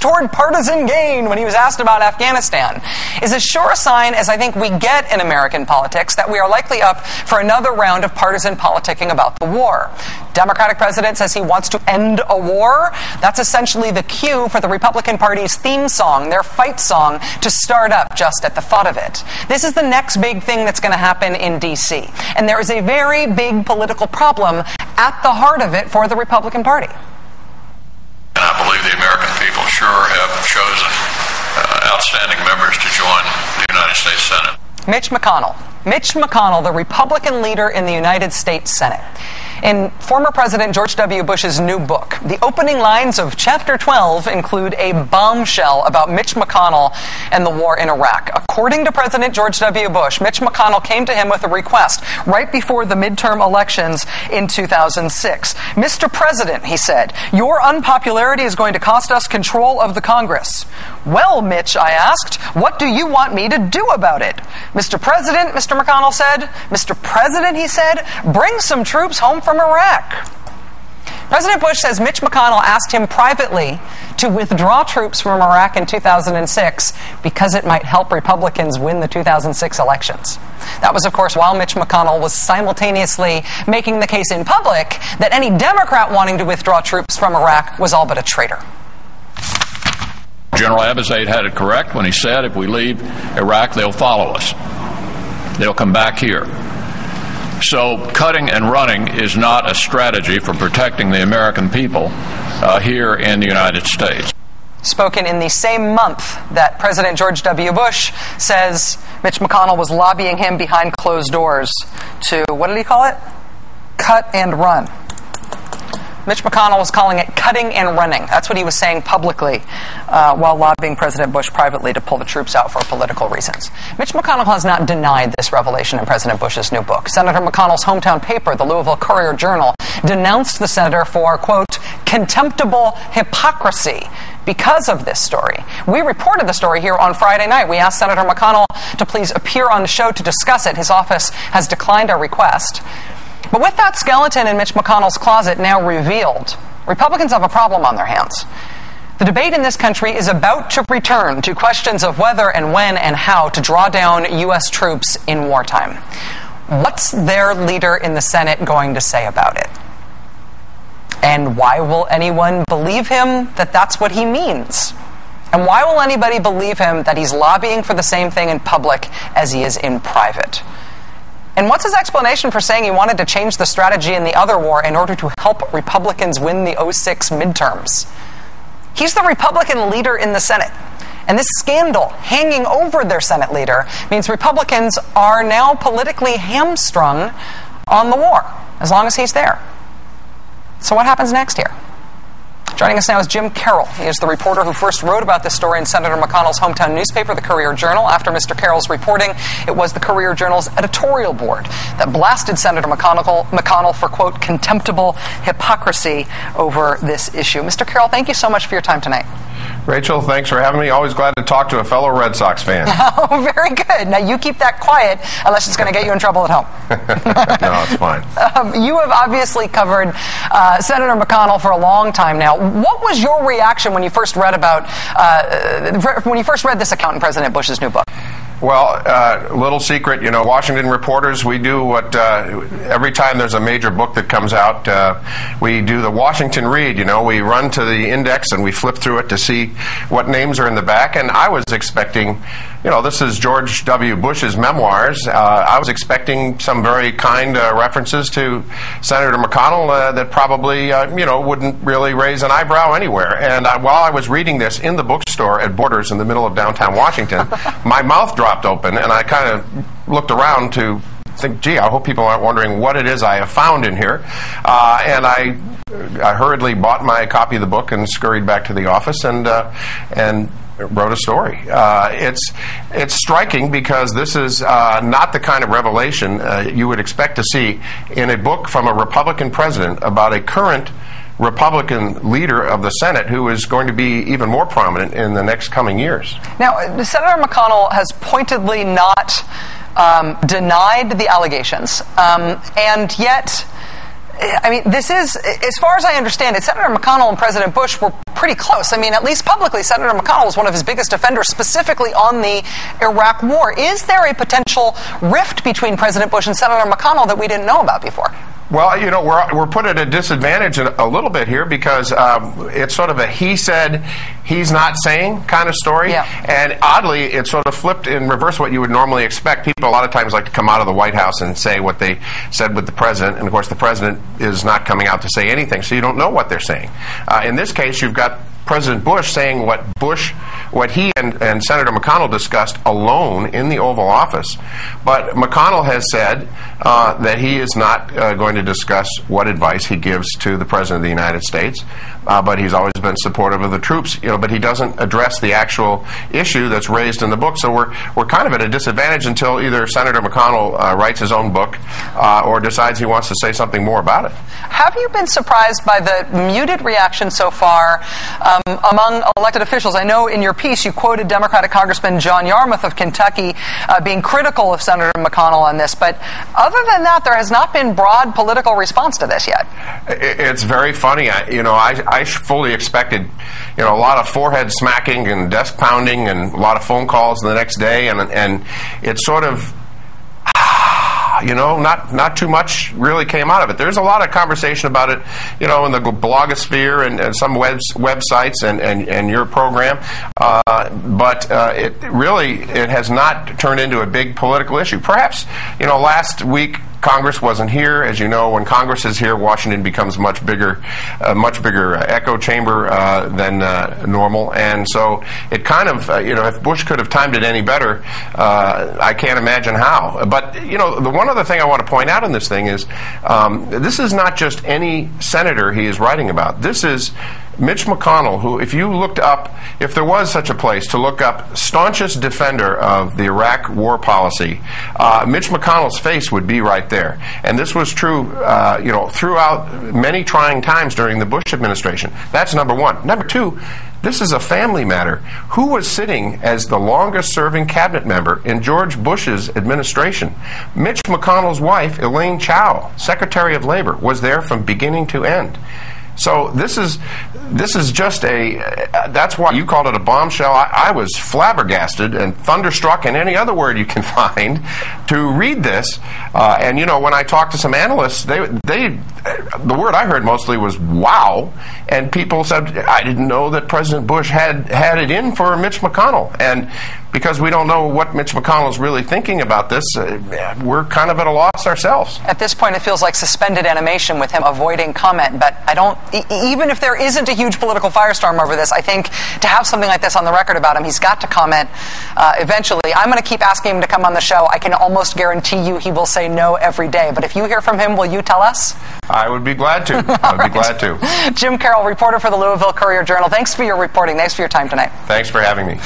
toward partisan gain when he was asked about Afghanistan, is as sure a sign as I think we get in American politics that we are likely up for another round of partisan politicking about the war. Democratic president says he wants to end a war. That's essentially the cue for the Republican Party's theme song, their fight song, to start up just at the thought of it. This is the next big thing that's going to happen in D.C. And there is a very big political problem at the heart of it for the Republican Party. And I believe the American people sure have chosen outstanding members to join the United States Senate. Mitch McConnell. Mitch McConnell, the Republican leader in the United States Senate. In former President George W. Bush's new book, the opening lines of Chapter 12 include a bombshell about Mitch McConnell and the war in Iraq. According to President George W. Bush, Mitch McConnell came to him with a request right before the midterm elections in 2006. Mr. President, he said, your unpopularity is going to cost us control of the Congress. Well, Mitch, I asked, what do you want me to do about it? Mr. President, Mr. McConnell said, Mr. President, he said, bring some troops home from Iraq. President Bush says Mitch McConnell asked him privately to withdraw troops from Iraq in 2006 because it might help Republicans win the 2006 elections. That was, of course, while Mitch McConnell was simultaneously making the case in public that any Democrat wanting to withdraw troops from Iraq was all but a traitor. General Abizaid had it correct when he said if we leave Iraq, they'll follow us. They'll come back here. So cutting and running is not a strategy for protecting the American people here in the United States. Spoken in the same month that President George W. Bush says Mitch McConnell was lobbying him behind closed doors to, what did he call it? Cut and run. Mitch McConnell was calling it cutting and running. That's what he was saying publicly while lobbying President Bush privately to pull the troops out for political reasons. Mitch McConnell has not denied this revelation in President Bush's new book. Senator McConnell's hometown paper, the Louisville Courier-Journal, denounced the senator for, quote, contemptible hypocrisy because of this story. We reported the story here on Friday night. We asked Senator McConnell to please appear on the show to discuss it. His office has declined our request. But with that skeleton in Mitch McConnell's closet now revealed, Republicans have a problem on their hands. The debate in this country is about to return to questions of whether and when and how to draw down U.S. troops in wartime. What's their leader in the Senate going to say about it? And why will anyone believe him that that's what he means? And why will anybody believe him that he's lobbying for the same thing in public as he is in private? And what's his explanation for saying he wanted to change the strategy in the other war in order to help Republicans win the 2006 midterms? He's the Republican leader in the Senate. And this scandal hanging over their Senate leader means Republicans are now politically hamstrung on the war, as long as he's there. So what happens next here? Joining us now is Jim Carroll. He is the reporter who first wrote about this story in Senator McConnell's hometown newspaper, the Courier-Journal. After Mr. Carroll's reporting, it was the Courier-Journal's editorial board that blasted Senator McConnell for, quote, contemptible hypocrisy over this issue. Mr. Carroll, thank you so much for your time tonight. Rachel, thanks for having me. Always glad to talk to a fellow Red Sox fan. Oh, very good. Now, you keep that quiet unless it's going to get you in trouble at home. No, it's fine. You have obviously covered Senator McConnell for a long time now. What was your reaction when you first read this account in President Bush's new book? Well, little secret, Washington reporters, we do what, every time there's a major book that comes out, we do the Washington read, we run to the index and we flip through it to see what names are in the back, and I was expecting, this is George W. Bush's memoirs, I was expecting some very kind references to Senator McConnell that probably, wouldn't really raise an eyebrow anywhere, and while I was reading this in the bookstore at Borders in the middle of downtown Washington, my mouth dropped open, and I kind of looked around to think, gee, I hope people aren't wondering what it is I have found in here. And I hurriedly bought my copy of the book and scurried back to the office and wrote a story. It's striking because this is not the kind of revelation you would expect to see in a book from a Republican president about a current Republican leader of the Senate who is going to be even more prominent in the next coming years. Now, Senator McConnell has pointedly not denied the allegations, and yet I mean, this is, as far as I understand it, Senator McConnell and President Bush were pretty close. I mean, at least publicly, Senator McConnell was one of his biggest defenders, specifically on the Iraq War. Is there a potential rift between President Bush and Senator McConnell that we didn't know about before? Well, you know, we're put at a disadvantage a little bit here because it's sort of a he said, he's not saying kind of story. Yeah. And oddly, it sort of flipped in reverse what you would normally expect. People a lot of times like to come out of the White House and say what they said with the president. And, of course, the president is not coming out to say anything, so you don't know what they're saying. In this case, you've got President Bush saying what he and Senator McConnell discussed alone in the Oval Office. But McConnell has said that he is not going to discuss what advice he gives to the President of the United States, but he's always been supportive of the troops, but he doesn't address the actual issue that's raised in the book. So we're kind of at a disadvantage until either Senator McConnell writes his own book or decides he wants to say something more about it. Have you been surprised by the muted reaction so far among elected officials? I know in your piece you quoted Democratic Congressman John Yarmouth of Kentucky being critical of Senator McConnell on this, but other than that, there has not been broad political response to this yet. It's very funny. I fully expected, a lot of forehead smacking and desk pounding and a lot of phone calls the next day, and it's sort of, not too much really came out of it. There's a lot of conversation about it, in the blogosphere and some websites and your program, but it has not turned into a big political issue. Perhaps, last week Congress wasn't here. As you know, when Congress is here, Washington becomes much bigger echo chamber than normal. And so it kind of, if Bush could have timed it any better, I can't imagine how. But, the one other thing I want to point out in this thing is this is not just any senator he is writing about. This is Mitch McConnell, who, if you looked up, if there was such a place to look up staunchest defender of the Iraq war policy, Mitch McConnell's face would be right there. And this was true, throughout many trying times during the Bush administration. That's number one. Number two, this is a family matter. Who was sitting as the longest-serving cabinet member in George Bush's administration? Mitch McConnell's wife, Elaine Chao, Secretary of Labor, was there from beginning to end. So this is just that's why you called it a bombshell. I was flabbergasted and thunderstruck, and any other word you can find, to read this. And when I talked to some analysts, the word I heard mostly was wow. And people said, I didn't know that President Bush had it in for Mitch McConnell. And because we don't know what Mitch McConnell is really thinking about this, we're kind of at a loss ourselves. At this point, it feels like suspended animation with him avoiding comment. But even if there isn't a huge political firestorm over this, I think to have something like this on the record about him, he's got to comment eventually. I'm going to keep asking him to come on the show. I can almost guarantee you he will say no every day. But if you hear from him, will you tell us? I would be glad to. I would be glad to. Jim Carroll, reporter for the Louisville Courier-Journal. Thanks for your reporting. Thanks for your time tonight. Thanks for having me.